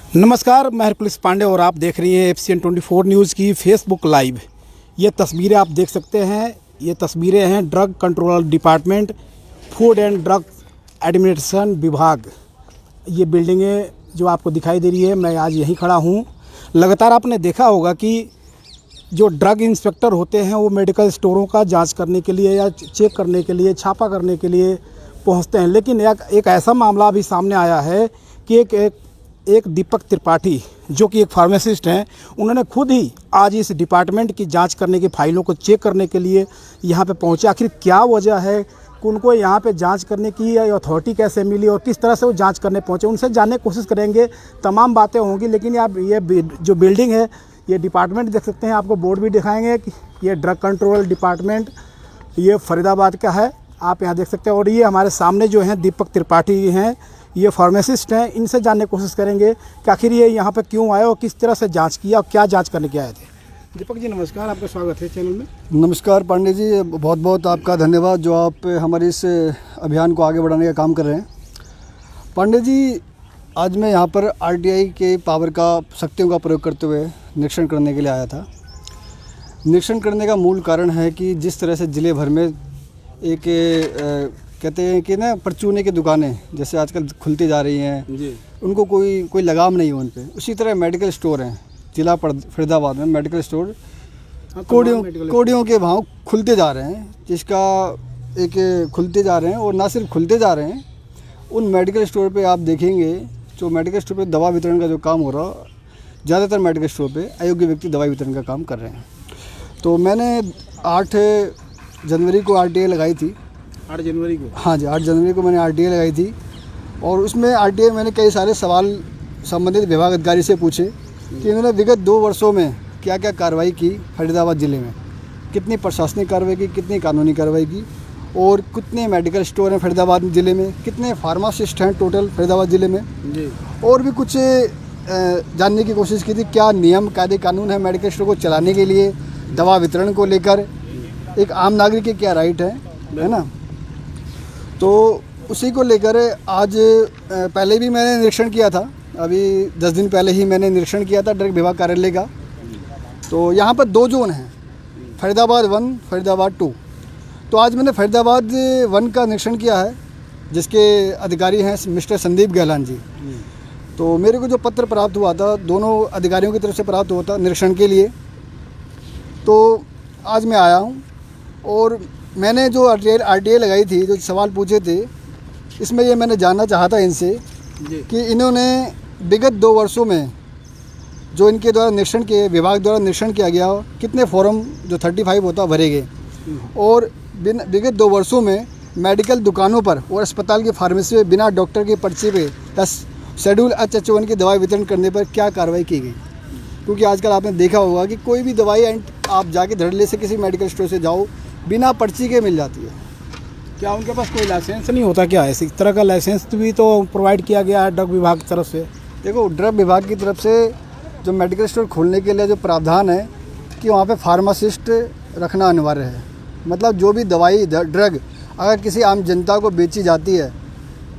नमस्कार, मैं हरकुलिस पांडे और आप देख रही हैं एफसीएन 24 न्यूज़ की फेसबुक लाइव। ये तस्वीरें आप देख सकते हैं, ये तस्वीरें हैं drug control department, food and drug administration विभाग। ये बिल्डिंगें जो आपको दिखाई दे रही है, मैं आज यहीं खड़ा हूँ। लगातार आपने देखा होगा कि जो ड्रग इंस्पेक्टर होते हैं वो मेडिकल स्टोरों का जांच करने के लिए या चेक करने के लिए, छापा करने के लिए पहुँचते हैं। लेकिन एक ऐसा मामला अभी सामने आया है कि एक दीपक त्रिपाठी जो कि एक फार्मासिस्ट हैं, उन्होंने खुद ही आज इस डिपार्टमेंट की जांच करने की फाइलों को चेक करने के लिए यहाँ पे पहुँचे। आखिर क्या वजह है कि उनको यहाँ पे जांच करने की अथॉरिटी कैसे मिली और किस तरह से वो जांच करने पहुँचे, उनसे जानने की कोशिश करेंगे। तमाम बातें होंगी, लेकिन आप ये जो बिल्डिंग है, ये डिपार्टमेंट देख सकते हैं, आपको बोर्ड भी दिखाएंगे कि ये ड्रग कंट्रोल डिपार्टमेंट ये फरीदाबाद का है, आप यहाँ देख सकते हैं। और ये हमारे सामने जो हैं दीपक त्रिपाठी हैं, ये फार्मासिस्ट हैं। इनसे जानने की कोशिश करेंगे कि आखिर ये यहाँ पर क्यों आए और किस तरह से जांच किया और क्या जांच करने के आए थे। दीपक जी नमस्कार, आपका स्वागत है चैनल में। नमस्कार पांडे जी, बहुत बहुत आपका धन्यवाद जो आप हमारे इस अभियान को आगे बढ़ाने का काम कर रहे हैं। पांडे जी, आज मैं यहाँ पर आरटीआई के पावर का, शक्तियों का प्रयोग करते हुए निरीक्षण करने के लिए आया था। निरीक्षण करने का मूल कारण है कि जिस तरह से ज़िले भर में एक कहते हैं कि ना परचूने की दुकानें जैसे आजकल खुलती जा रही हैं जी, उनको कोई लगाम नहीं है उन पे। उसी तरह मेडिकल स्टोर हैं जिला फरीदाबाद में, मेडिकल स्टोर कोडियों के भाव खुलते जा रहे हैं, जिसका एक खुलते जा रहे हैं। और ना सिर्फ खुलते जा रहे हैं, उन मेडिकल स्टोर पे आप देखेंगे जो मेडिकल स्टोर पे दवा वितरण का जो काम हो रहा, ज़्यादातर मेडिकल स्टोर पे अयोग्य व्यक्ति दवाई वितरण का काम कर रहे हैं। तो मैंने 8 जनवरी को आरटीआई लगाई थी। 8 जनवरी को? हाँ जी, 8 जनवरी को मैंने आरटीआई लगाई थी। और उसमें आरटीआई मैंने कई सारे सवाल संबंधित विभाग अधिकारी से पूछे कि इन्होंने विगत 2 वर्षों में क्या क्या कार्रवाई की फरीदाबाद ज़िले में, कितनी प्रशासनिक कार्रवाई की, कितनी कानूनी कार्रवाई की, और कितने मेडिकल स्टोर हैं फरीदाबाद ज़िले में, कितने फार्मासिस्ट हैं टोटल फरीदाबाद ज़िले में जी। और भी कुछ जानने की कोशिश की थी, क्या नियम कायदे कानून है मेडिकल स्टोर को चलाने के लिए, दवा वितरण को लेकर एक आम नागरिक के क्या राइट है ना। तो उसी को लेकर आज पहले भी मैंने निरीक्षण किया था, अभी 10 दिन पहले ही मैंने निरीक्षण किया था ड्रग विभाग कार्यालय का। तो यहाँ पर 2 जोन हैं, फरीदाबाद 1, फरीदाबाद 2। तो आज मैंने फरीदाबाद 1 का निरीक्षण किया है, जिसके अधिकारी हैं मिस्टर संदीप गहलान जी। तो मेरे को जो पत्र प्राप्त हुआ था, दोनों अधिकारियों की तरफ से प्राप्त हुआ था निरीक्षण के लिए, तो आज मैं आया हूँ। और मैंने जो आरटीआई लगाई थी, जो सवाल पूछे थे, इसमें ये मैंने जानना चाहा इनसे कि इन्होंने विगत 2 वर्षों में जो इनके द्वारा निरीक्षण किए, विभाग द्वारा निरीक्षण किया गया, कितने फॉर्म जो 35 होता भरे गए, और विगत 2 वर्षों में मेडिकल दुकानों पर और अस्पताल की फार्मेसी में बिना डॉक्टर की पर्ची पे शेड्यूल H1 की दवाई वितरण करने पर क्या कार्रवाई की गई। क्योंकि आजकल आपने देखा होगा कि कोई भी दवाई आप जाके धड़ल्ले से किसी मेडिकल स्टोर से जाओ, बिना पर्ची के मिल जाती है। क्या उनके पास कोई लाइसेंस नहीं होता क्या? इस तरह का लाइसेंस भी तो प्रोवाइड किया गया है ड्रग विभाग की तरफ से। देखो, ड्रग विभाग की तरफ से जो मेडिकल स्टोर खोलने के लिए जो प्रावधान है कि वहाँ पे फार्मासिस्ट रखना अनिवार्य है। मतलब जो भी दवाई ड्रग अगर किसी आम जनता को बेची जाती है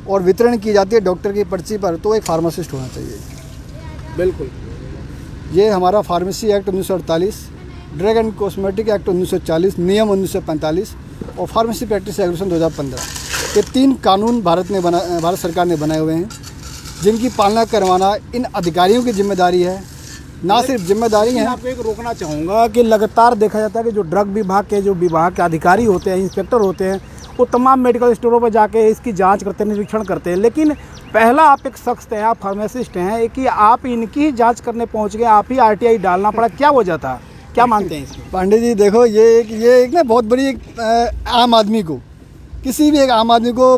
और वितरण की जाती है डॉक्टर की पर्ची पर, तो एक फार्मासिस्ट होना चाहिए। बिल्कुल, ये हमारा pharmacy act 1948, drug and cosmetic act 1940, नियम 1945 और फार्मेसी प्रैक्टिस रेगुलेशन 2015, ये 3 कानून भारत सरकार ने बनाए हुए हैं, जिनकी पालना करवाना इन अधिकारियों की जिम्मेदारी है। ना सिर्फ जिम्मेदारी है, आप एक रोकना चाहूँगा कि लगातार देखा जाता है कि जो ड्रग विभाग के अधिकारी होते हैं, इंस्पेक्टर होते हैं, वो तमाम मेडिकल स्टोरों पर जाके इसकी जांच करते हैं, निरीक्षण करते हैं। लेकिन पहला आप एक शख्स हैं, आप फार्मासिस्ट हैं, कि आप इनकी ही जाँच करने पहुँच गए, आप ही आरटीआई डालना पड़ा, क्या वजह था, क्या मानते हैं इसमें? पांडे जी देखो, ये एक ना बहुत बड़ी आम आदमी को, किसी भी एक आम आदमी को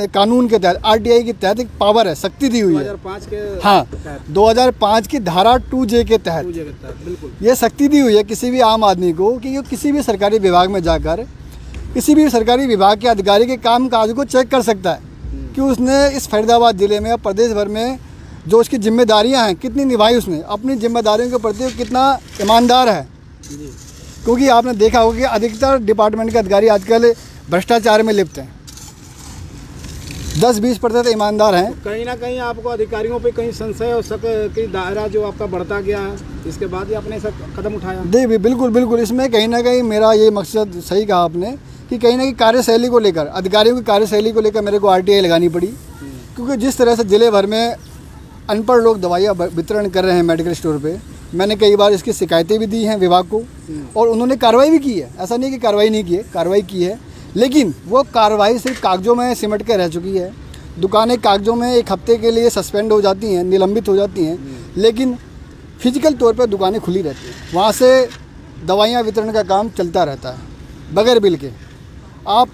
कानून के तहत, आरटीआई के तहत एक पावर है, शक्ति दी हुई है 2005 के, हाँ 2005 की धारा 2J के तहत बिल्कुल ये शक्ति दी हुई है किसी भी आम आदमी को कि वो किसी भी सरकारी विभाग में जाकर किसी भी सरकारी विभाग के अधिकारी के काम काज को चेक कर सकता है कि उसने इस फरीदाबाद ज़िले में या प्रदेश भर में जो उसकी जिम्मेदारियां हैं कितनी निभाई, उसने अपनी जिम्मेदारियों के प्रति कितना ईमानदार है। क्योंकि आपने देखा होगा कि अधिकतर डिपार्टमेंट के अधिकारी आजकल भ्रष्टाचार में लिप्त हैं। 10-20% ईमानदार हैं। कहीं ना कहीं आपको अधिकारियों पे कहीं संशय और शक की दायरा जो आपका बढ़ता गया है, इसके बाद ही आपने ऐसा कदम उठाया? जी बिल्कुल बिल्कुल, इसमें कहीं ना कहीं मेरा ये मकसद, सही कहा आपने, कि कहीं ना कहीं कार्यशैली को लेकर, अधिकारियों की कार्यशैली को लेकर मेरे को RTI लगानी पड़ी। क्योंकि जिस तरह से ज़िले भर में अनपढ़ लोग दवाइयाँ वितरण कर रहे हैं मेडिकल स्टोर पे, मैंने कई बार इसकी शिकायतें भी दी हैं विभाग को, और उन्होंने कार्रवाई भी की है। ऐसा नहीं कि कार्रवाई नहीं की है, कार्रवाई की है, लेकिन वो कार्रवाई सिर्फ कागजों में सिमट के रह चुकी है। दुकानें कागजों में 1 हफ्ते के लिए सस्पेंड हो जाती हैं, निलंबित हो जाती हैं, लेकिन फिजिकल तौर पर दुकानें खुली रहती हैं, वहाँ से दवाइयाँ वितरण का काम चलता रहता है बगैर बिल के।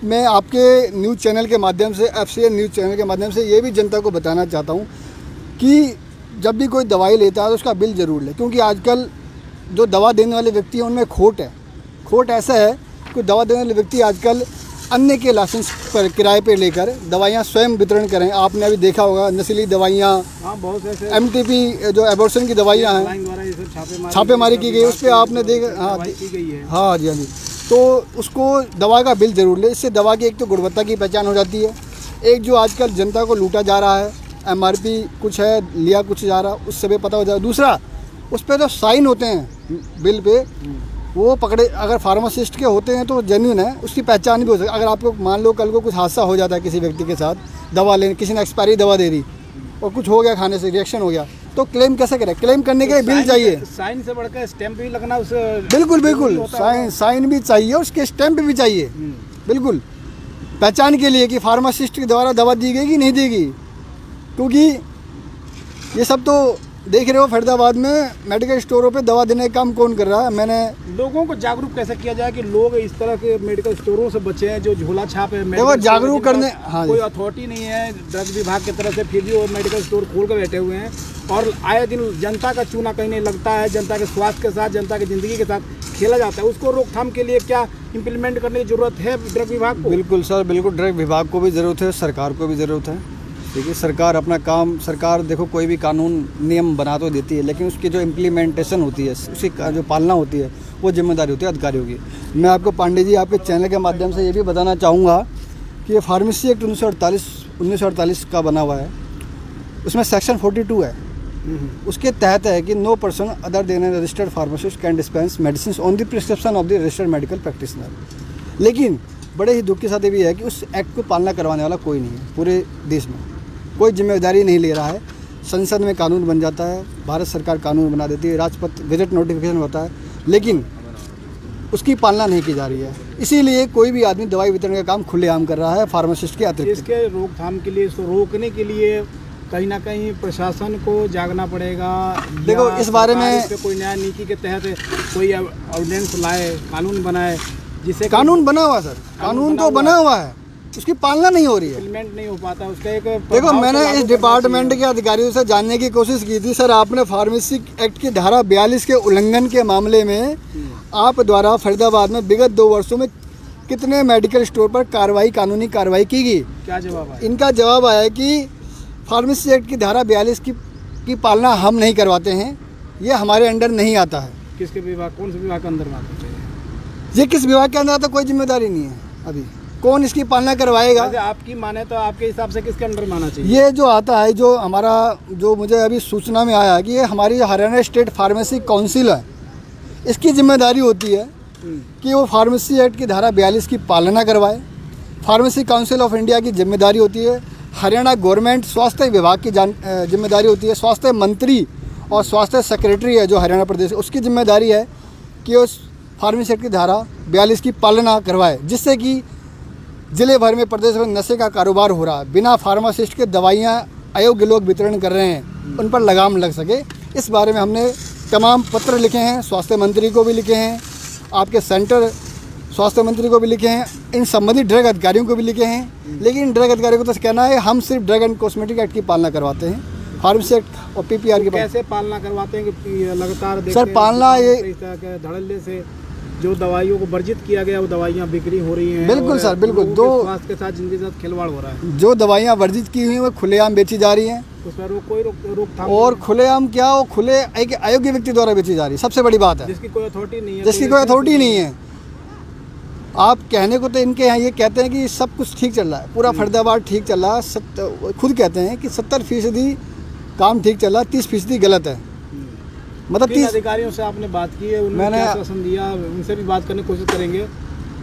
मैं आपके न्यूज़ चैनल के माध्यम से, FCN न्यूज़ चैनल के माध्यम से ये भी जनता को बताना चाहता हूँ कि जब भी कोई दवाई लेता है तो उसका बिल ज़रूर ले, क्योंकि आजकल जो दवा देने वाले व्यक्ति हैं उनमें खोट है। खोट ऐसा है कि दवा देने वाले व्यक्ति आजकल अन्य के लाइसेंस पर किराए पे लेकर दवाइयाँ स्वयं वितरण करें। आपने अभी देखा होगा नशीली दवाइयाँ, बहुत ऐसे MTP जो एबॉर्शन की दवाइयाँ हैं, छापेमारी की गई, उस पर आपने देखा। हाँ जी, हाँ जी। तो उसको दवा का बिल ज़रूर ले, इससे दवा की एक तो गुणवत्ता की पहचान हो जाती है। एक जो आजकल जनता को लूटा जा रहा है, MRP कुछ है, लिया कुछ जा रहा, उससे भी पता हो जाए। दूसरा, उस पर जो साइन होते हैं बिल पे, वो पकड़े, अगर फार्मासिस्ट के होते हैं तो जेन्युइन है, उसकी पहचान भी हो सकती है। अगर आपको मान लो कल को कुछ हादसा हो जाता है किसी व्यक्ति के साथ, दवा लेने, किसी ने एक्सपायरी दवा दे दी और कुछ हो गया, खाने से रिएक्शन हो गया, तो क्लेम कैसे करें? क्लेम करने के लिए बिल चाहिए। साइन से बढ़कर स्टैंप भी लगना उस। बिल्कुल बिल्कुल, साइन भी चाहिए, उसके स्टैंप भी चाहिए, बिल्कुल, पहचान के लिए कि फार्मासिस्ट के द्वारा दवा दी गई कि नहीं दी गई। क्योंकि ये सब तो देख रहे हो, फरीदाबाद में मेडिकल स्टोरों पे दवा देने का काम कौन कर रहा है। मैंने लोगों को जागरूक कैसे किया जाए कि लोग इस तरह के मेडिकल स्टोरों से बचे हैं जो झोला छाप है। देखो, जागरूक करने, हाँ, कोई अथॉरिटी नहीं है ड्रग विभाग की तरफ से, फिर भी वो मेडिकल स्टोर खोल कर बैठे हुए हैं और आए दिन जनता का चूना कहीं नहीं लगता है। जनता के स्वास्थ्य के साथ, जनता की ज़िंदगी के साथ खेला जाता है। उसको रोकथाम के लिए क्या इम्प्लीमेंट करने की ज़रूरत है ड्रग विभाग को? बिल्कुल सर, बिल्कुल, ड्रग विभाग को भी ज़रूरत है, सरकार को भी ज़रूरत है। देखिए, सरकार अपना काम, सरकार देखो कोई भी कानून नियम बना तो देती है, लेकिन उसकी जो इम्प्लीमेंटेशन होती है, उसकी जो पालना होती है, वो जिम्मेदारी होती है अधिकारियों की। मैं आपको पांडे जी, आपके चैनल के माध्यम से ये भी बताना चाहूँगा कि ये फार्मेसी एक्ट 1948 का बना हुआ है, उसमें सेक्शन 42 है। उसके तहत है कि no person other than a registered pharmacist can dispense medicine on the prescription of the registered medical practitioner. लेकिन बड़े ही दुख के साथ ये भी है कि उस एक्ट को पालना करवाने वाला कोई नहीं है पूरे देश में, कोई जिम्मेदारी नहीं ले रहा है। संसद में कानून बन जाता है, भारत सरकार कानून बना देती है, राजपत्र गजट नोटिफिकेशन होता है, लेकिन उसकी पालना नहीं की जा रही है। इसीलिए कोई भी आदमी दवाई वितरण का काम खुलेआम कर रहा है फार्मासिस्ट के अतिरिक्त। इसके रोकथाम के लिए, इसको रोकने के लिए कहीं ना कहीं प्रशासन को जागना पड़ेगा। देखो, इस बारे में इस कोई नया नीति के तहत कोई ऑर्डिनेंस लाए, कानून बनाए, जिससे कानून बना हुआ सर, कानून तो बना हुआ है, उसकी पालना नहीं हो रही है, इम्प्लीमेंट नहीं हो पाता उसका। एक देखो, मैंने इस डिपार्टमेंट के अधिकारियों से जानने की कोशिश की थी, सर आपने फार्मेसी एक्ट की धारा 42 के उल्लंघन के मामले में आप द्वारा फरीदाबाद में विगत 2 वर्षों में कितने मेडिकल स्टोर पर कानूनी कार्रवाई की गई? क्या जवाब आया? इनका जवाब आया कि फार्मेसी एक्ट की धारा 42 की पालना हम नहीं करवाते हैं, ये हमारे अंडर नहीं आता है। किसके विभाग, कौन से विभाग के अंदर बात है? ये किस विभाग के अंदर आता, कोई जिम्मेदारी नहीं है। अभी कौन इसकी पालना करवाएगा? आपकी माने तो आपके हिसाब से किसके अंडर माना चाहिए? ये जो आता है, जो हमारा, जो मुझे अभी सूचना में आया कि ये हमारी हरियाणा स्टेट फार्मेसी काउंसिल है, इसकी जिम्मेदारी होती है कि वो फार्मेसी एक्ट की धारा 42 की पालना करवाए। फार्मेसी काउंसिल ऑफ इंडिया की जिम्मेदारी होती है। हरियाणा गवर्नमेंट स्वास्थ्य विभाग की जिम्मेदारी होती है। स्वास्थ्य मंत्री और स्वास्थ्य सेक्रेटरी है जो हरियाणा प्रदेश, उसकी जिम्मेदारी है कि उस फार्मेसी एक्ट की धारा 42 की पालना करवाए, जिससे कि ज़िले भर में, प्रदेश में नशे का कारोबार हो रहा है, बिना फार्मासिस्ट के दवाइयाँ अयोग्य लोग वितरण कर रहे हैं, उन पर लगाम लग सके। इस बारे में हमने तमाम पत्र लिखे हैं, स्वास्थ्य मंत्री को भी लिखे हैं, आपके सेंटर स्वास्थ्य मंत्री को भी लिखे हैं, इन संबंधित ड्रग अधिकारियों को भी लिखे हैं। लेकिन ड्रग अधिकारियों को तो कहना है हम सिर्फ ड्रग एंड कॉस्मेटिक एक्ट की पालना करवाते हैं, फार्मेसी एक्ट और PPR की कैसे पालना करवाते हैं कि लगातार सर पालना ये धड़ल्ले से जो दवाइयों को वर्जित किया गया वो दवाइयाँ बिक्री हो रही हैं। बिल्कुल सर, बिल्कुल, दो स्वास्थ्य के साथ, जिनके साथ खिलवाड़ हो रहा है। जो दवाइयाँ वर्जित की हुई वो खुलेआम बेची जा रही हैं, उस पर कोई रोकथाम, और खुलेआम क्या, वो खुले एक अयोग्य व्यक्ति द्वारा बेची जा रही है। सबसे बड़ी बात है जिसकी कोई अथॉरिटी नहीं है, जिसकी कोई अथॉरिटी नहीं है। आप कहने को तो इनके यहाँ ये कहते हैं कि सब कुछ ठीक चल रहा है, पूरा फरीदाबाद ठीक चल रहा है। खुद कहते हैं कि 70% काम ठीक चल रहा है, 30% गलत है। मतलब 30 अधिकारियों से आपने बात की है, उन्होंने क्या आश्वासन दिया? उनसे भी बात करने की कोशिश करेंगे।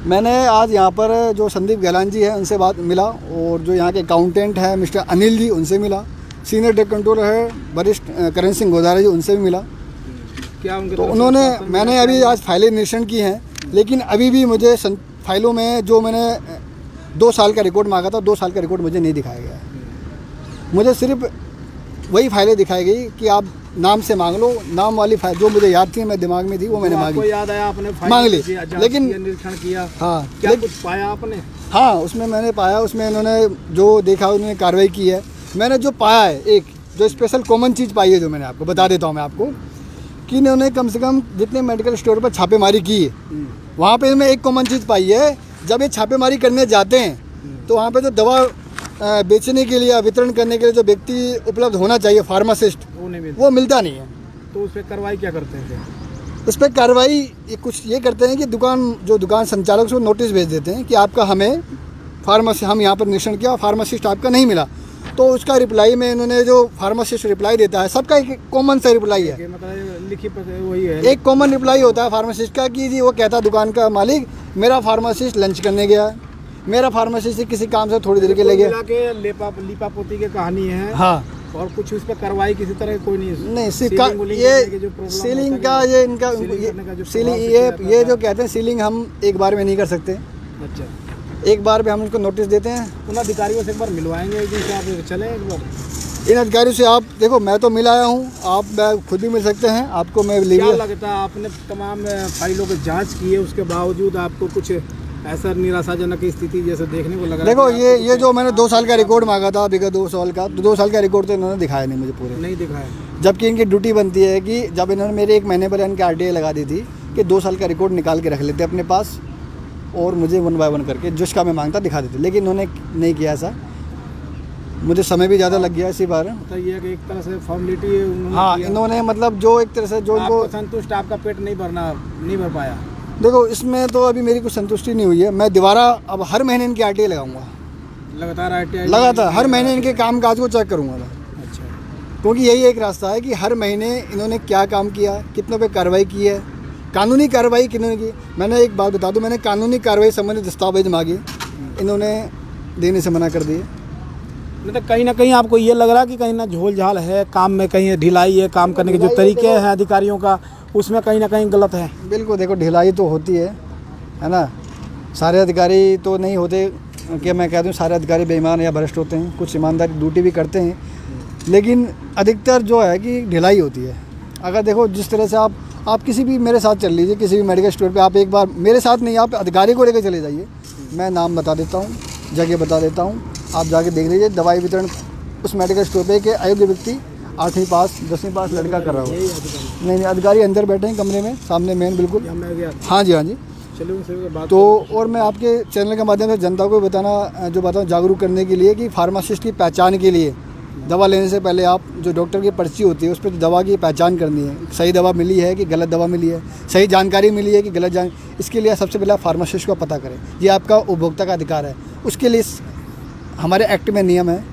मैंने आज यहाँ पर जो संदीप गहलान जी हैं उनसे बात मिला, और जो यहाँ के अकाउंटेंट हैं मिस्टर अनिल जी उनसे मिला, सीनियर ड्रग कंट्रोलर है वरिष्ठ करण सिंह गोदारा जी उनसे भी मिला। क्या उनके तो उन्होंने, मैंने अभी आज फाइलें निरीक्षण की हैं, लेकिन अभी भी मुझे फाइलों में जो मैंने 2 साल का रिकॉर्ड मांगा था, 2 साल का रिकॉर्ड मुझे नहीं दिखाया गया है। मुझे सिर्फ वही फाइलें दिखाई गई कि आप नाम से मांग लो, नाम वाली फाइल जो मुझे याद थी, मैं दिमाग में थी, वो मैंने मांगी। याद आया आपने मांग ली, लेकिन निरीक्षण किया, हाँ क्या कुछ पाया आपने? हाँ, उसमें मैंने पाया, उसमें इन्होंने जो देखा उन्होंने कार्रवाई की है। मैंने जो पाया है, एक जो स्पेशल कॉमन चीज़ पाई है, जो मैंने आपको बता देता हूँ मैं आपको, कि इन्होंने कम से कम जितने मेडिकल स्टोर पर छापेमारी की है, वहाँ पे इन्होंने एक कॉमन चीज़ पाई है। जब ये छापेमारी करने जाते हैं तो वहाँ पे जो दवा बेचने के लिए या वितरण करने के लिए जो व्यक्ति उपलब्ध होना चाहिए, फार्मासिस्ट, वो मिलता नहीं है। तो उस पर कार्रवाई क्या करते हैं? उस पर कार्रवाई कुछ ये करते हैं कि दुकान संचालक को नोटिस भेज देते हैं कि आपका हमें फार्मेसी, हम यहाँ पर निरीक्षण किया, फार्मासिस्ट आपका नहीं मिला। तो उसका रिप्लाई में इन्होंने जो फार्मासिस्ट रिप्लाई देता है, सबका एक कॉमन सा रिप्लाई है, मतलब लिखित वही है, एक कॉमन रिप्लाई होता है फार्मासिस्ट का कि जी वो कहता है दुकान का मालिक, मेरा फार्मासिस्ट लंच करने गया, मेरा फार्मासिस्ट किसी काम से थोड़ी देर के ले गया। लीपा पोती की कहानी है। हाँ, और कुछ उस पर कार्रवाई किसी तरह कोई नहीं। सिर्फ ये सीलिंग का, ये इनका सीलिंग, ये जो कहते हैं सीलिंग हम एक बार में नहीं कर सकते। अच्छा, एक बार भी हम उनको नोटिस देते हैं। उन अधिकारियों से एक बार मिलवाएंगे, जिनसे आप चले एक बार। इन अधिकारियों से आप देखो, मैं तो मिल आया हूँ, आप खुद भी मिल सकते हैं, आपको मैं क्या लगता है? आपने तमाम फाइलों की जांच की है, उसके बावजूद आपको कुछ ऐसा निराशाजनक स्थिति जैसे देखने को लगा? देखो, ये जो मैंने 2 साल का रिकॉर्ड मांगा था, विगत 2 साल का, तो 2 साल का रिकॉर्ड तो इन्होंने दिखाया नहीं मुझे, पूरे नहीं दिखाया। जबकि इनकी ड्यूटी बनती है कि जब इन्होंने मेरे 1 महीने पर इनकी RTI लगा दी थी कि 2 साल का रिकॉर्ड निकाल के रख लेते अपने पास, और मुझे 1 बाय 1 करके जिसका मैं मांगता दिखा देते, लेकिन इन्होंने नहीं किया ऐसा। मुझे समय भी ज़्यादा लग गया इसी बार। तो ये एक तरह से फॉर्मेलिटी है। हाँ, इन्होंने मतलब जो एक तरह से जो इनको संतुष्ट, आपका पेट नहीं भर पाया। देखो, इसमें तो अभी मेरी कुछ संतुष्टि नहीं हुई है। मैं दोबारा अब हर महीने इनकी RTI लगाऊंगा, लगातार हर महीने इनके काम काज को चेक करूँगा मैं। अच्छा, क्योंकि यही एक रास्ता है कि हर महीने इन्होंने क्या काम किया, कितनों पे कार्रवाई की है, कानूनी कार्रवाई किन्होंने की। मैंने एक बात बता दूं, मैंने कानूनी कार्रवाई संबंधी दस्तावेज मांगे, इन्होंने देने से मना कर दिए। मतलब कहीं ना कहीं आपको ये लग रहा है कि कहीं ना झोल झाल है काम में, कहीं ढिलाई है, काम करने के जो तरीके हैं अधिकारियों का, उसमें कहीं ना कहीं गलत है। बिल्कुल, देखो ढिलाई तो होती है ना। सारे अधिकारी तो नहीं होते कि मैं कह दूं सारे अधिकारी बेईमान या भ्रष्ट होते हैं, कुछ ईमानदारी ड्यूटी भी करते हैं, लेकिन अधिकतर जो है कि ढिलाई होती है। अगर देखो, जिस तरह से आप किसी भी मेरे साथ चल लीजिए, किसी भी मेडिकल स्टोर पे आप एक बार मेरे साथ नहीं, आप अधिकारी को लेकर चले जाइए, मैं नाम बता देता हूँ, जगह बता देता हूँ, आप जाके देख लीजिए। दवाई वितरण उस मेडिकल स्टोर पे कि अयोग्य व्यक्ति 8वीं पास 10वीं पास लड़का कर रहा हो। नहीं, अधिकारी अंदर बैठे हैं कमरे में, सामने मेन, बिल्कुल। हाँ जी, हाँ जी। तो और मैं आपके चैनल के माध्यम से जनता को बताऊँ जागरूक करने के लिए कि फार्मासिस्ट की पहचान के लिए दवा लेने से पहले आप जो डॉक्टर की पर्ची होती है उस पर दवा की पहचान करनी है, सही दवा मिली है कि गलत दवा मिली है, सही जानकारी मिली है कि गलत इसके लिए सबसे पहले आप फार्मासिस्ट को पता करें। ये आपका उपभोक्ता का अधिकार है। उसके लिए हमारे एक्ट में नियम है,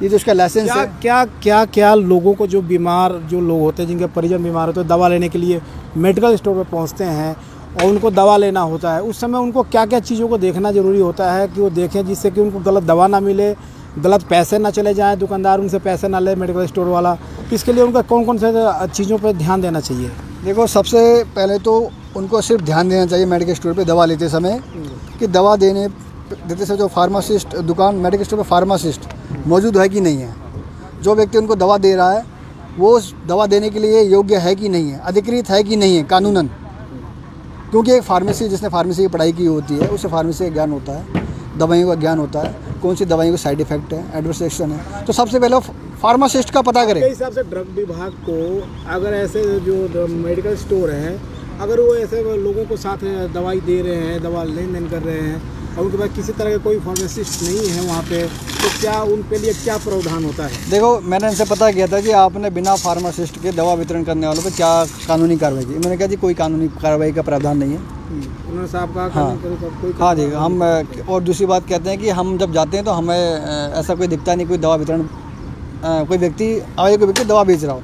ये जो उसका लाइसेंस है। क्या लोगों को, जो बीमार जो लोग होते हैं, जिनके परिजन बीमार होते हैं, दवा लेने के लिए मेडिकल स्टोर पर पहुँचते हैं और उनको दवा लेना होता है, उस समय उनको क्या क्या चीज़ों को देखना ज़रूरी होता है कि वो देखें, जिससे कि उनको गलत दवा ना मिले, गलत पैसे ना चले जाएं, दुकानदार उनसे पैसे ना ले, मेडिकल स्टोर वाला। इसके लिए उनका कौन कौन से चीज़ों पर ध्यान देना चाहिए? देखो, सबसे पहले तो उनको सिर्फ ध्यान देना चाहिए मेडिकल स्टोर पे दवा लेते समय कि दवा देते समय जो फार्मासिस्ट दुकान मेडिकल स्टोर पे फार्मासिस्ट मौजूद है कि नहीं है, जो व्यक्ति उनको दवा दे रहा है वो उस दवा देने के लिए योग्य है कि नहीं है, अधिकृत है कि नहीं है कानूनन। क्योंकि एक फार्मेसी, जिसने फार्मेसी की पढ़ाई की होती है, उसे फार्मेसी का ज्ञान होता है, दवाइयों का ज्ञान होता है, कौन सी दवाइयों को साइड इफेक्ट है, एडवर्स रिएक्शन है। तो सबसे पहले फार्मासिस्ट का पता करें। मेरे हिसाब से ड्रग विभाग को अगर ऐसे जो मेडिकल स्टोर हैं, अगर वो ऐसे लोगों को साथ दवाई दे रहे हैं, दवा लेन देन कर रहे हैं, और उनके पास किसी तरह का कोई फार्मासिस्ट नहीं है वहाँ पे, तो क्या उनके लिए क्या प्रावधान होता है? देखो, मैंने इनसे पता किया था कि आपने बिना फार्मासिस्ट के दवा वितरण करने वालों पर क्या कानूनी कार्रवाई की। उन्होंने कहा जी कोई कानूनी कार्रवाई का प्रावधान नहीं है। गवर्नर साहब का हाँ। कोई हाँ जी, हम और दूसरी बात कहते हैं कि हम जब जाते हैं तो हमें ऐसा कोई दिखता नहीं कोई दवा वितरण कोई व्यक्ति दवा बेच रहा हो,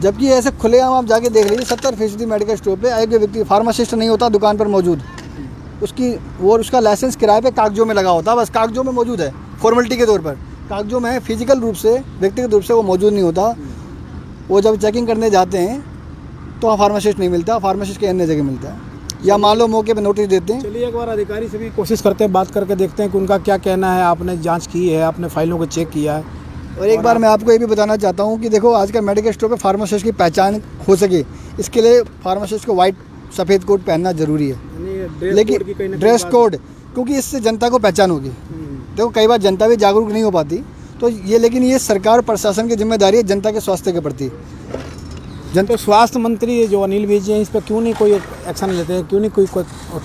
जबकि ऐसे खुलेआम आप जाके देख लीजिए 70% मेडिकल स्टोर पे एक व्यक्ति फार्मासिस्ट नहीं होता दुकान पर मौजूद, उसका लाइसेंस किराए पे कागजों में लगा होता, बस कागजों में मौजूद है फॉर्मेलिटी के तौर पर, कागजों में फिजिकल रूप से व्यक्तिगत रूप से वो मौजूद नहीं होता। वो जब चेकिंग करने जाते हैं तो वहाँ फार्मासिस्ट नहीं मिलता, फार्मासिस्ट के अन्य जगह मिलता है, या मान लो मौके पे नोटिस देते हैं। चलिए एक बार अधिकारी से भी कोशिश करते हैं, बात करके देखते हैं कि उनका क्या कहना है। आपने जांच की है, आपने फाइलों को चेक किया है। और एक बार मैं आपको ये भी बताना चाहता हूँ कि देखो आजकल मेडिकल स्टोर पे फार्मासिस्ट की पहचान हो सके, इसके लिए फार्मासिस्ट को वाइट सफ़ेद कोट पहनना ज़रूरी है, लेकिन ड्रेस कोड, क्योंकि इससे जनता को पहचान होगी। देखो कई बार जनता भी जागरूक नहीं हो पाती, तो लेकिन ये सरकार और प्रशासन की जिम्मेदारी है जनता के स्वास्थ्य के प्रति। तो स्वास्थ्य मंत्री जो अनिल विज हैं, इस पर क्यों नहीं कोई एक्शन लेते हैं, क्यों नहीं कोई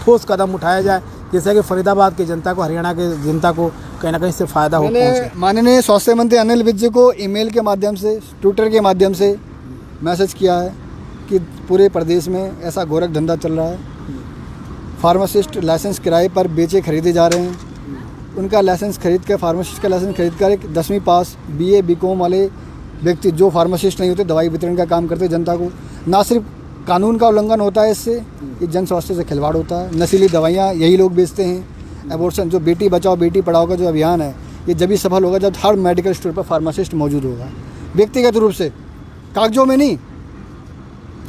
ठोस कदम उठाया जाए, जैसे कि फरीदाबाद की जनता को, हरियाणा के जनता को कहीं ना कहीं से फ़ायदा हो पहुंचे। माननीय स्वास्थ्य मंत्री अनिल विज को ईमेल के माध्यम से, ट्विटर के माध्यम से मैसेज किया है कि पूरे प्रदेश में ऐसा गोरख धंधा चल रहा है, फार्मासिस्ट लाइसेंस किराए पर बेचे खरीदे जा रहे हैं। उनका लाइसेंस खरीद कर, फार्मासिस्ट का लाइसेंस खरीद कर एक 10वीं पास BA BCom वाले व्यक्ति जो फार्मासिस्ट नहीं होते, दवाई वितरण का काम करते जनता को, ना सिर्फ कानून का उल्लंघन होता है, इससे ये जन स्वास्थ्य से खिलवाड़ होता है। नशीली दवाइयाँ यही लोग बेचते हैं। एबॉर्शन, जो बेटी बचाओ बेटी पढ़ाओ का जो अभियान है, ये जब भी सफल होगा जब हर मेडिकल स्टोर पर फार्मासिस्ट मौजूद होगा, व्यक्तिगत रूप से, कागजों में नहीं।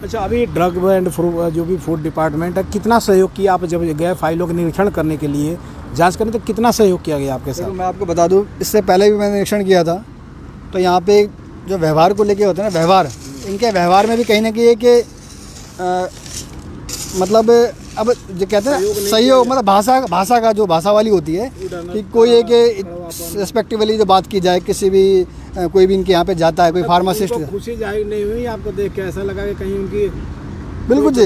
अच्छा, अभी ड्रग एंड जो भी फूड डिपार्टमेंट है, कितना सहयोग किया आप जब गए फाइलों का निरीक्षण करने के लिए, जांच करने, तो कितना सहयोग किया गया आपके साथ? मैं आपको बता दूं, इससे पहले भी मैंने निरीक्षण किया था, तो यहाँ पे जो व्यवहार को लेके होता है ना, व्यवहार, इनके व्यवहार में भी कहीं ना कहीं कि मतलब अब जो कहते हैं सहयोग, मतलब भाषा का जो भाषा वाली होती है कि कोई एक रिस्पेक्टिवली जो बात की जाए, किसी भी कोई भी इनके यहाँ पे जाता है, कोई फार्मासिस्ट, खुशी जाहिर नहीं हुई आपको देख के? ऐसा लगा कि कहीं उनकी बिल्कुल जी,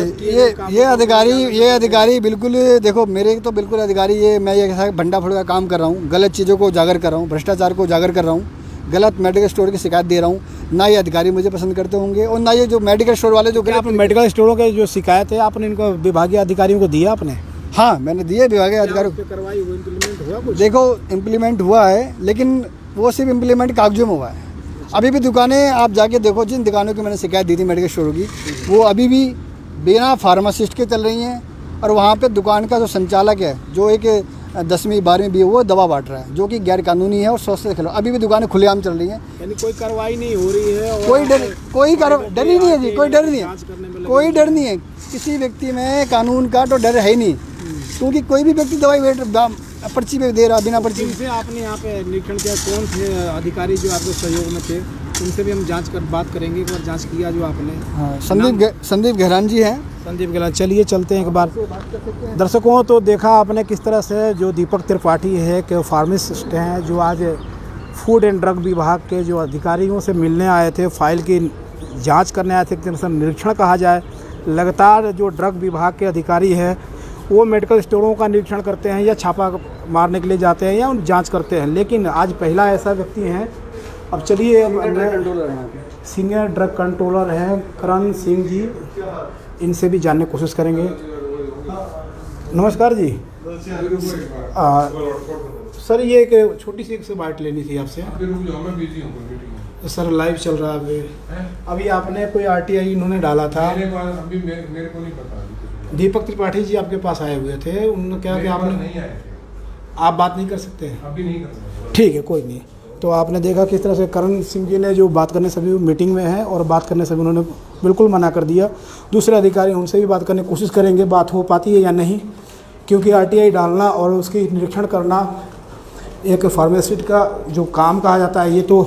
ये अधिकारी बिल्कुल, देखो मेरे तो बिल्कुल अधिकारी, मैं ये ऐसा भंडा फोड़ का काम कर रहा हूँ, गलत चीज़ों को उजागर कर रहा हूँ, भ्रष्टाचार को उजागर कर रहा हूँ, गलत मेडिकल स्टोर की शिकायत दे रहा हूँ, ना ये अधिकारी मुझे पसंद करते होंगे, और ना ये जो मेडिकल स्टोर वाले जो आप मेडिकल स्टोरों के जो शिकायत है आपने इनको विभागीय अधिकारियों को दिया आपने? हाँ, मैंने दिए विभागीय अधिकारियों को। कार्रवाई हुई, इम्प्लीमेंट हुआ कुछ? देखो इम्प्लीमेंट हुआ है, लेकिन वो सिर्फ इम्प्लीमेंट कागजों में हुआ है। अभी भी दुकानें आप जाके देखो, जिन दुकानों की मैंने शिकायत दी थी मेडिकल स्टोरों की, वो अभी भी बिना फार्मासिस्ट के चल रही हैं, और वहाँ पे दुकान का जो संचालक है, जो एक 10वीं 12वीं भी, वो दवा बांट रहा है, जो कि गैर कानूनी है और स्वास्थ्य के खिलाफ। अभी भी दुकानें खुलेआम चल रही हैं, यानी कोई कार्रवाई नहीं हो रही है, और कोई डर ही नहीं है जी, कोई डर नहीं है, कोई डर नहीं है किसी व्यक्ति में, कानून का तो डर है ही नहीं, क्योंकि कोई भी व्यक्ति दवाई पर्ची पे दे रहा, बिना पर्ची। जिनसे आपने यहाँ पे निरीक्षण किया, कौन थे अधिकारी जो आपके सहयोग में थे? उनसे भी हम बात करेंगे, एक बार जांच किया जो आपने। हाँ, संदीप गहरान जी हैं। संदीप गहलान, चलिए चलते हैं एक बार। दर्शकों, तो देखा आपने किस तरह से जो दीपक त्रिपाठी है कि फार्मासिस्ट हैं, जो आज फूड एंड ड्रग विभाग के जो अधिकारियों से मिलने आए थे, फाइल की जांच करने आए थे, एक तरह से निरीक्षण कहा जाए। लगातार जो ड्रग विभाग के अधिकारी हैं वो मेडिकल स्टोरों का निरीक्षण करते हैं, या छापा मारने के लिए जाते हैं, या जांच करते हैं, लेकिन आज पहला ऐसा व्यक्ति है। अब चलिए, सीनियर ड्रग कंट्रोलर हैं करण सिंह जी, इनसे भी जानने की कोशिश करेंगे। नमस्कार जी। सर, ये एक छोटी सी एक बात लेनी थी आपसे। सर, लाइव चल रहा है अभी आपने कोई RTI इन्होंने डाला था, मेरे को नहीं पता। दीपक त्रिपाठी जी आपके पास आए हुए थे, उन्होंने क्या कि आपने नहीं आए थे, आप बात नहीं कर सकते? अभी नहीं कर सकते। ठीक है, कोई नहीं। तो आपने देखा किस तरह से करण सिंह जी ने जो बात करने से भी मीटिंग में है, और बात करने से भी उन्होंने बिल्कुल मना कर दिया। दूसरे अधिकारी उनसे भी बात करने की कोशिश करेंगे, बात हो पाती है या नहीं, क्योंकि RTI डालना और उसकी निरीक्षण करना एक फार्मासिस्ट का जो काम कहा जाता है, ये तो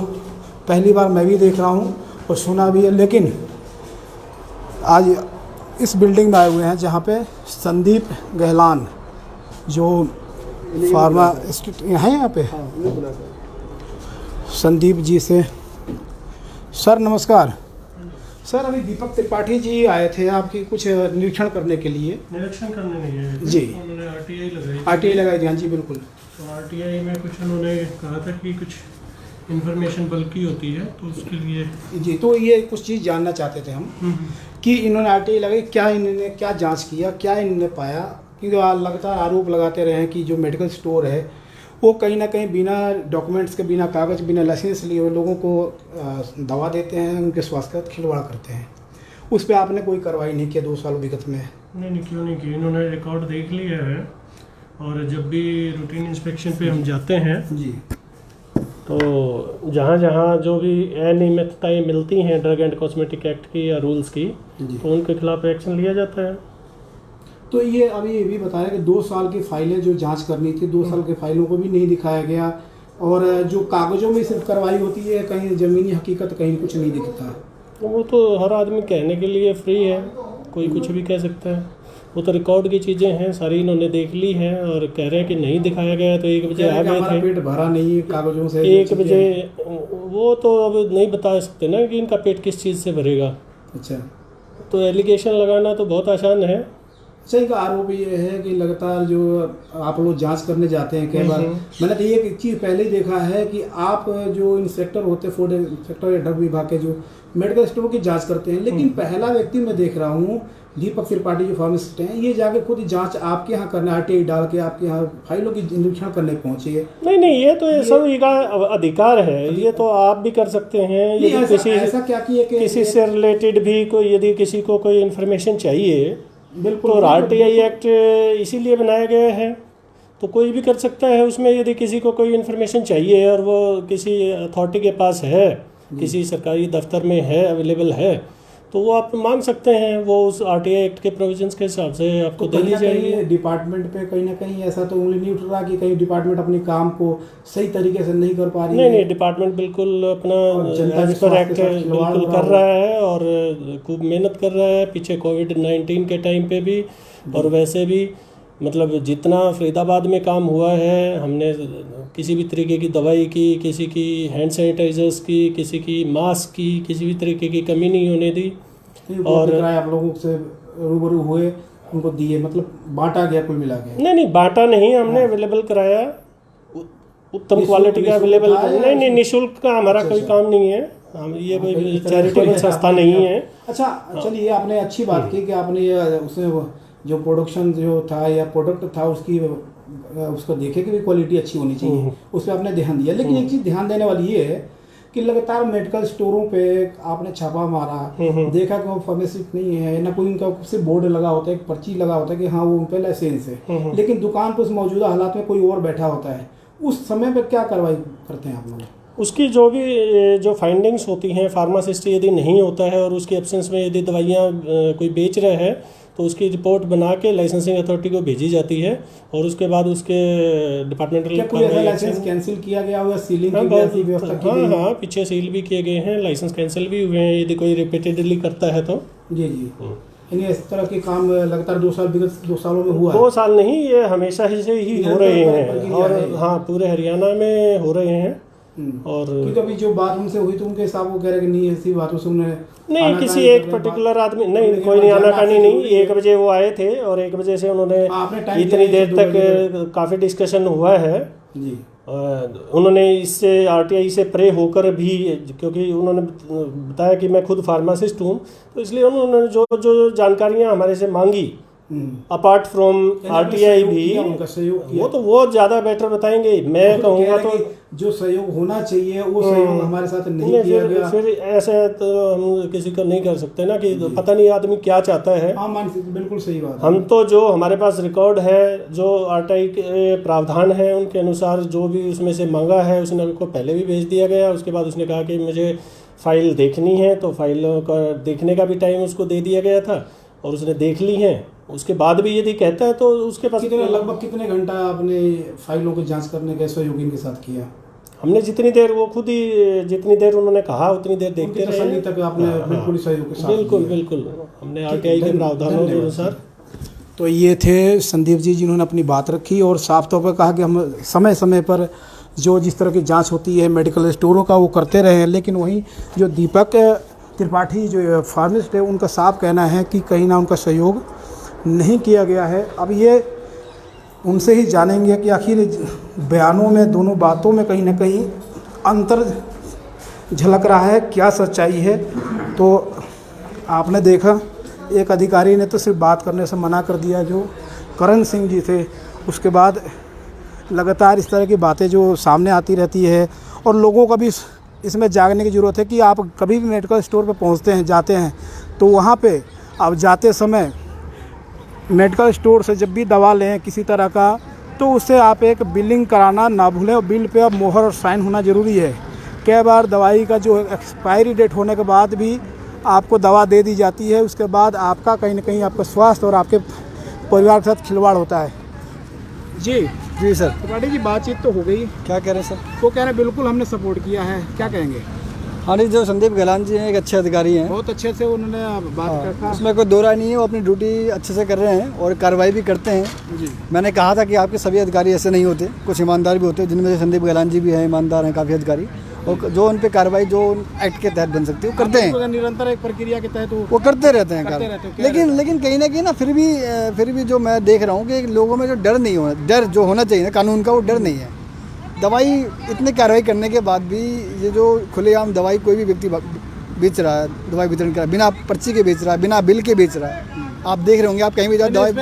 पहली बार मैं भी देख रहा हूँ और सुना भी है। लेकिन आज इस बिल्डिंग में आए हुए हैं जहाँ पे संदीप गहलान जो फार्मासिस्ट हैं, यहाँ पे संदीप जी से। सर नमस्कार। सर, अभी दीपक त्रिपाठी जी आए थे आपकी कुछ निरीक्षण करने के लिए। निरीक्षण करने नहीं है जी, उन्होंने RTI लगाई थी। हाँ जी, बिल्कुल। तो RTI में कुछ उन्होंने कहा था कि कुछ इन्फॉर्मेशन बल्कि होती है, तो उसके लिए जी, तो ये कुछ चीज़ जानना चाहते थे हम कि इन्होंने आरटीआई लगाई, क्या इन्होंने क्या जांच किया, क्या इन्होंने पाया? क्योंकि लगातार आरोप लगाते रहे हैं कि जो मेडिकल स्टोर है वो कहीं ना कहीं बिना डॉक्यूमेंट्स के, बिना कागज़, बिना लाइसेंस लिए हुए लोगों को दवा देते हैं, उनके स्वास्थ्य का खिलवाड़ करते हैं। उस पर आपने कोई कार्रवाई नहीं किया 2 साल विगत में? नहीं, क्यों नहीं की? इन्होंने रिकॉर्ड देख लिया है, और जब भी रूटीन इंस्पेक्शन पे हम जाते हैं जी, तो जहाँ जहाँ जो भी अनियमितताएँ मिलती हैं ड्रग एंड कॉस्मेटिक एक्ट की या रूल्स की, जी। तो उनके खिलाफ एक्शन लिया जाता है। तो ये अभी ये भी बताया कि 2 साल की फाइलें जो जांच करनी थी, 2 साल की फाइलों को भी नहीं दिखाया गया, और जो कागज़ों में सिर्फ कार्रवाई होती है, कहीं ज़मीनी हकीकत कहीं कुछ नहीं दिखता। वो तो हर आदमी कहने के लिए फ्री है, कोई कुछ भी कह सकता है। वो तो रिकॉर्ड की चीज़ें हैं, सारी इन्होंने देख ली हैं और कह रहे हैं कि नहीं दिखाया गया, तो 1 बजे आ गए हमारा थे। पेट भरा नहीं कागज़ों से, 1 बजे वो तो अब नहीं बता सकते ना कि इनका पेट किस चीज़ से भरेगा। अच्छा, तो एलिगेशन लगाना तो बहुत आसान है। अच्छा, इनका आरोप ये है कि लगातार जो आप लोग जांच करने जाते हैं, कई बार मैंने तो एक चीज़ पहले ही देखा है कि आप जो इंस्पेक्टर होते हैं, फूड इंस्पेक्टर या ड्रग विभाग के, जो मेडिकल स्टोर की जांच करते हैं, लेकिन पहला व्यक्ति मैं देख रहा हूँ दीपक त्रिपाठी जो फार्मासिस्ट हैं, ये जाके खुद ही जांच आपके यहाँ करना, आरटीआई डाल के आपके यहाँ फाइलों की निरीक्षण करने पहुँचे। नहीं, ये तो सभी का अधिकार है, ये तो आप भी कर सकते हैं। यदि किसी ऐसा क्या किया कि किसी से रिलेटेड भी कोई, यदि किसी को कोई इन्फॉर्मेशन चाहिए, बिल्कुल, तो आरटीआई एक्ट इसीलिए बनाया गया है, तो कोई भी कर सकता है उसमें। यदि किसी को कोई इन्फॉर्मेशन चाहिए और वो किसी अथॉरिटी के पास है, किसी सरकारी दफ्तर में है, अवेलेबल है, तो वो आप मांग सकते हैं, वो उस आरटीआई एक्ट के प्रोविजंस के हिसाब से आपको तो देनी चाहिए। डिपार्टमेंट पे कहीं ना कहीं ऐसा तो उंगली नहीं उठ रहा कि कहीं डिपार्टमेंट अपने काम को सही तरीके से नहीं कर पा रही है? नहीं, डिपार्टमेंट बिल्कुल अपना जनता एज के पर स्वास्थ्य एक्ट के साथ खिलवाड़ बिल्कुल हो कर रहा रहा है, और खूब मेहनत कर रहा है पीछे कोविड-19 के टाइम पे भी, और वैसे भी। मतलब जितना फरीदाबाद में काम हुआ है, हमने किसी भी तरीके की दवाई की, किसी की हैंड सैनिटाइजर्स की, किसी की मास्क की, किसी भी तरीके की कमी नहीं होने दी। और आप लोगों से रूबरू हुए, उनको दिए, मतलब बांटा गया कुल मिला के? नहीं, बांटा नहीं, हमने अवेलेबल कराया, उत्तम क्वालिटी का अवेलेबल। नहीं, निःशुल्क का हमारा कोई काम नहीं है, हम ये कोई चैरिटेबल संस्था नहीं है। अच्छा, चलिए, आपने अच्छी बात की कि आपने उसमें जो प्रोडक्शन जो था या प्रोडक्ट था उसकी उसको देखे कि भी क्वालिटी अच्छी होनी चाहिए, उस पर आपने ध्यान दिया। लेकिन एक चीज़ ध्यान देने वाली ये है कि लगातार मेडिकल स्टोरों पे आपने छापा मारा, देखा कि वो फार्मासिस्ट नहीं है, ना कोई उनका सिर्फ बोर्ड लगा होता है, एक पर्ची लगा होता है कि हाँ वो उन पर लाइसेंस है, लेकिन दुकान पर उस मौजूदा हालात में कोई और बैठा होता है। उस समय पर क्या कार्रवाई करते हैं आप लोग? उसकी जो फाइंडिंग्स होती हैं, फार्मासिस्ट यदि नहीं होता है और उसके एब्सेंस में यदि दवाइयाँ कोई बेच रहा है, तो उसकी रिपोर्ट बना के लाइसेंसिंग अथॉरिटी को भेजी जाती है, और उसके बाद उसके डिपार्टमेंटल लाइसेंस कैंसिल किया गया हुआ, सीलिंग की व्यवस्था की गई? हाँ, पीछे सील भी किए गए हैं, लाइसेंस कैंसिल भी हुए हैं यदि कोई रिपीटेडली करता है तो। जी, यानी इस तरह के काम लगातार 2 सालों में हुआ? 2 साल नहीं, ये हमेशा से ही हो रहे हैं, और हाँ, पूरे हरियाणा में हो रहे हैं। और क्योंकि अभी जो बात उनसे हुई तो उनके हिसाब वो कह रहे कि नहीं, ऐसी बातों से उन्हें नहीं, किसी एक पर्टिकुलर आदमी नहीं, कोई नहीं आनाकानी नहीं। 1 बजे वो आए थे, और 1 बजे से उन्होंने इतनी देर तक काफ़ी डिस्कशन हुआ है जी। उन्होंने इससे आरटीआई से प्रे होकर भी, क्योंकि उन्होंने बताया कि मैं खुद फार्मासिस्ट हूँ, तो इसलिए उन्होंने जो जानकारियाँ हमारे से मांगी, अपार्ट फ्रॉम आरटीआई भी, उनका सहयोग किया। वो ज़्यादा बेटर बताएंगे। मैं कहूँगा तो जो सहयोग होना चाहिए वो सहयोग हमारे साथ नहीं किया गया। फिर ऐसे तो हम किसी को नहीं कर सकते ना, कि पता नहीं आदमी क्या चाहता है। हाँ, बिल्कुल सही बात। हम तो जो हमारे पास रिकॉर्ड है, जो आरटीआई के प्रावधान है, उनके अनुसार जो भी उसमें से मांगा है, उसने को पहले भी भेज दिया गया। उसके बाद उसने कहा कि मुझे फाइल देखनी है, तो फाइलों का देखने का भी टाइम उसको दे दिया गया था, और उसने देख ली हैं। उसके बाद भी यदि कहता है तो उसके पास लगभग कितने घंटा आपने फाइलों की जांच करने के सहयोगी के साथ किया? हमने जितनी देर, वो खुद ही जितनी देर उन्होंने कहा उतनी देर देखते रहे तक आपने बिल्कुल सहयोग के साथ? बिल्कुल हमने आरटीआई के प्रावधानों के अनुसार। तो ये थे संदीप जी, जिन्होंने अपनी बात रखी और साफ तौर पर कहा कि हम समय समय पर जो जिस तरह की जांच होती है मेडिकल स्टोरों का वो करते रहे हैं। लेकिन वहीं जो दीपक त्रिपाठी जो फार्मासिस्ट है, उनका साफ कहना है कि कहीं ना उनका सहयोग नहीं किया गया है। अब ये उनसे ही जानेंगे कि आखिर बयानों में, दोनों बातों में कहीं ना कहीं अंतर झलक रहा है, क्या सच्चाई है। तो आपने देखा एक अधिकारी ने तो सिर्फ बात करने से मना कर दिया, जो करण सिंह जी थे। उसके बाद लगातार इस तरह की बातें जो सामने आती रहती है और लोगों का भी इसमें जागने की ज़रूरत है कि आप कभी भी मेडिकल स्टोर पर पहुंचते हैं, जाते हैं, तो वहाँ पे आप जाते समय मेडिकल स्टोर से जब भी दवा लें किसी तरह का, तो उससे आप एक बिलिंग कराना ना भूलें और बिल पे अब मोहर और साइन होना ज़रूरी है। कई बार दवाई का जो एक्सपायरी डेट होने के बाद भी आपको दवा दे दी जाती है, उसके बाद आपका कहीं ना कहीं आपका स्वास्थ्य और आपके परिवार के साथ खिलवाड़ होता है। जी सर। त्रिपाठी जी, बातचीत तो हो गई, क्या कह रहे हैं सर? वो कह रहे हैं बिल्कुल हमने सपोर्ट किया है, क्या कहेंगे? हाँ जी, जो संदीप गहलान जी हैं एक अच्छे अधिकारी हैं, बहुत अच्छे से उन्होंने बात रखा। उसमें कोई दो राय नहीं है, वो अपनी ड्यूटी अच्छे से कर रहे हैं और कार्रवाई भी करते हैं। जी, मैंने कहा था कि आपके सभी अधिकारी ऐसे नहीं होते, कुछ ईमानदार भी होते हैं, जिनमें से संदीप गहलान जी भी हैं, ईमानदार हैं काफ़ी अधिकारी, और जो उन पे कार्रवाई जो एक्ट के तहत बन सकती है वो करते हैं, निरंतर एक प्रक्रिया के तहत वो करते रहते हैं करते कार्य। रहते हैं। लेकिन कहीं ना कहीं ना फिर भी जो मैं देख रहा हूँ कि लोगों में जो डर नहीं हो, डर जो होना चाहिए ना कानून का, वो डर नहीं है। दवाई इतने कार्रवाई करने के बाद भी ये जो खुलेआम दवाई कोई भी व्यक्ति बेच रहा है, दवाई वितरण कर रहा है, बिना पर्ची के बेच रहा है, बिना बिल के बेच रहा है, आप देख रहे होंगे, आप कहीं भी जाओ दवाई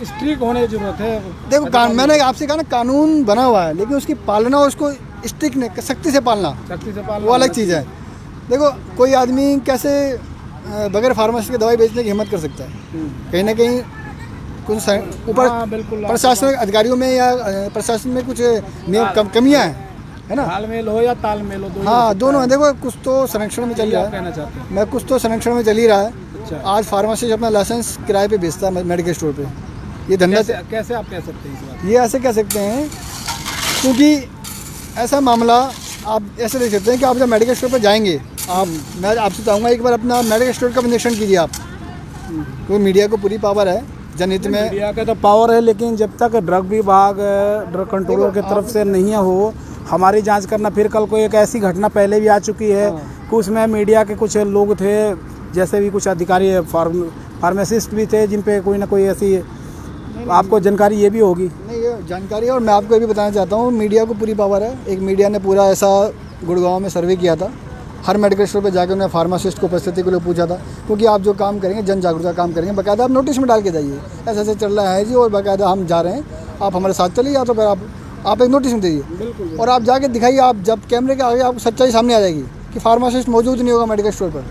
स्ट्रिक्ट होने की जरूरत है। देखो मैंने आपसे कहा ना, कानून बना हुआ है, लेकिन उसकी पालना, उसको स्ट्रिक्ट नहीं, सख्ती से पालना, वो अलग चीज़ है। देखो कोई आदमी कैसे बगैर फार्मेसी की दवाई बेचने की हिम्मत कर सकता है? कहीं ना कहीं कुछ ऊपर प्रशासनिक अधिकारियों में या प्रशासन में कुछ नियम कमियाँ हैं, है ना? तालमेल हो या तालमेल हो, हाँ, दोनों है। देखो कुछ तो संरक्षण में चल रहा है, कहना चाहते हैं। मैं कुछ तो संरक्षण में चल ही रहा है। आज फार्मेसी अपना लाइसेंस किराए पे बेचता है मेडिकल स्टोर पे, ये धंधा कैसे आप कह सकते हैं इस बात? ये ऐसे कह सकते हैं क्योंकि ऐसा मामला आप ऐसे देख सकते हैं कि आप जब मेडिकल स्टोर पर जाएंगे, मैं आपसे चाहूँगा एक बार अपना मेडिकल स्टोर का निरीक्षण कीजिए आप। तो मीडिया को पूरी पावर है जनहित में, मीडिया का तो पावर है, लेकिन जब तक ड्रग विभाग, ड्रग कंट्रोलर की तरफ से नहीं हो हमारी जांच करना। फिर कल को एक ऐसी घटना पहले भी आ चुकी है कि उसमें मीडिया के कुछ लोग थे, जैसे भी कुछ अधिकारी फार्मासिस्ट भी थे, जिन पे कोई ना कोई ऐसी आपको जानकारी ये भी होगी। नहीं, ये जानकारी है, और मैं आपको ये भी बताना चाहता हूँ, मीडिया को पूरी पावर है। एक मीडिया ने पूरा ऐसा गुड़गांव में सर्वे किया था, हर मेडिकल स्टोर पर जाकर उन्होंने फार्मासिस्ट को उपस्थिति के लिए पूछा था, क्योंकि आप जो काम करेंगे, जन जागरूकता काम करेंगे, बाकायदा आप नोटिस में डाल के जाइए ऐसे ऐसे चल रहा है जी, और बाकायदा हम जा रहे हैं, आप हमारे साथ चलिए, या तो फिर आप एक नोटिस में दीजिए और आप जाके दिखाइए। आप जब कैमरे के आगे आपको सच्चाई सामने आ जाएगी कि फार्मासिस्ट मौजूद नहीं होगा मेडिकल स्टोर पर,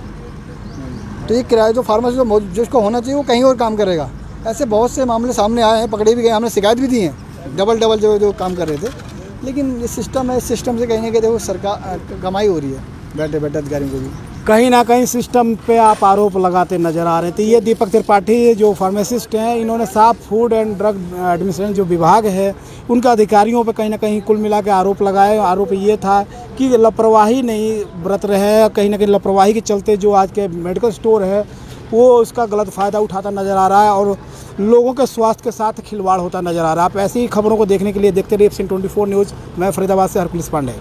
तो ये किराया जो फार्मासिस्ट जिसको होना चाहिए वो कहीं और काम करेगा। ऐसे बहुत से मामले सामने आए हैं, पकड़े भी गए, हमने शिकायत भी दी हैं, डबल जो काम कर रहे थे। लेकिन ये सिस्टम है, इस सिस्टम से कहीं ना कहीं देखो सरकार कमाई हो रही है बैठे बैठे अधिकारियों को भी। कहीं ना कहीं सिस्टम पे आप आरोप लगाते नजर आ रहे थे। ये दीपक त्रिपाठी जो फार्मासिस्ट हैं, इन्होंने साफ फूड एंड ड्रग एडमिनिस्ट्रेशन जो विभाग है उनके अधिकारियों पे कहीं ना कहीं कुल मिला के आरोप लगाए। आरोप ये था कि लापरवाही नहीं बरत रहे हैं, कहीं ना कहीं लापरवाही के चलते जो आज के मेडिकल स्टोर है वो उसका गलत फ़ायदा उठाता नज़र आ रहा है और लोगों के स्वास्थ्य के साथ खिलवाड़ होता नज़र आ रहा है। आप ऐसी ही खबरों को देखने के लिए देखते रहिए FC24 न्यूज़। मैं फरीदाबाद से हरकुलिस पांडे।